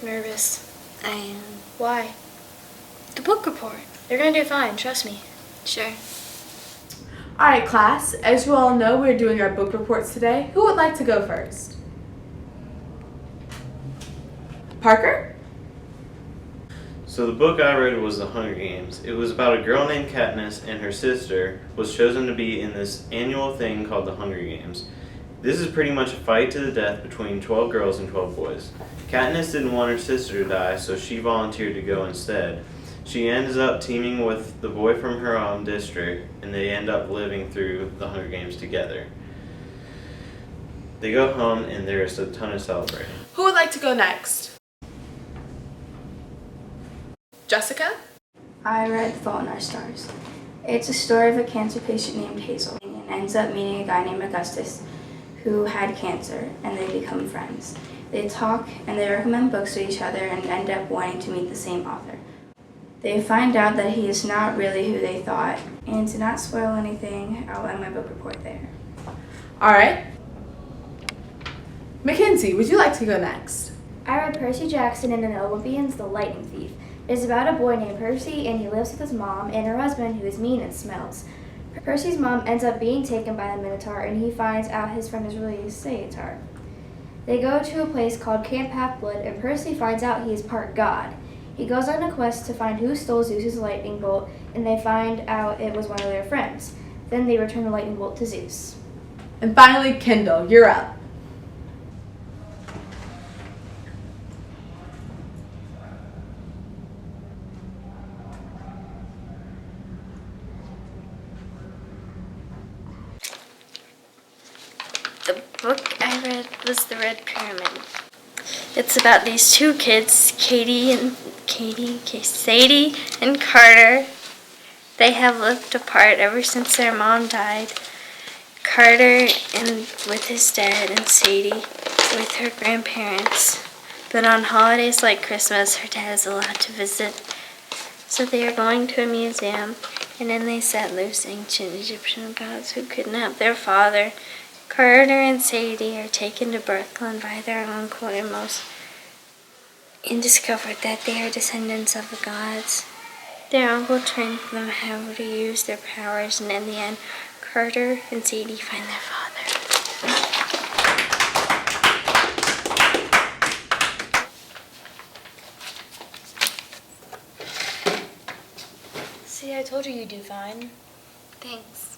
look nervous. I am. Why? The book report. They're gonna do fine, trust me. Sure. Alright class, as you all know, we're doing our book reports today. Who would like to go first? Parker? So the book I read was The Hunger Games. It was about a girl named Katniss and her sister was chosen to be in this annual thing called the Hunger Games. This is pretty much a fight to the death between 12 girls and 12 boys. Katniss didn't want her sister to die, so she volunteered to go instead. She ends up teaming with the boy from her own district, and they end up living through the Hunger Games together. They go home, and there's a ton of celebrating. Who would like to go next? Jessica? I read The Fault in Our Stars. It's a story of a cancer patient named Hazel and ends up meeting a guy named Augustus who had cancer, and they become friends. They talk and they recommend books to each other and end up wanting to meet the same author. They find out that he is not really who they thought, and to not spoil anything, I'll end my book report there. Alright. Mackenzie, would you like to go next? I read Percy Jackson and the Olympians, The Lightning Thief. It's about a boy named Percy, and he lives with his mom and her husband, who is mean and smells. Percy's mom ends up being taken by the Minotaur, and he finds out his friend is really a Satyr. They go to a place called Camp Half-Blood, and Percy finds out he is part god. He goes on a quest to find who stole Zeus's lightning bolt, and they find out it was one of their friends. Then they return the lightning bolt to Zeus. And finally, Kendall, you're up. The book I read was The Red Pyramid. It's about these two kids, Sadie and Carter. They have lived apart ever since their mom died. Carter with his dad and Sadie with her grandparents. But on holidays like Christmas, her dad is allowed to visit. So they are going to a museum, and then they set loose ancient Egyptian gods who kidnapped their father. Carter and Sadie are taken to Brooklyn by their uncle Amos and discovered that they are descendants of the gods. Their uncle trained them how to use their powers, and in the end, Carter and Sadie find their father. See, I told you you'd do fine. Thanks.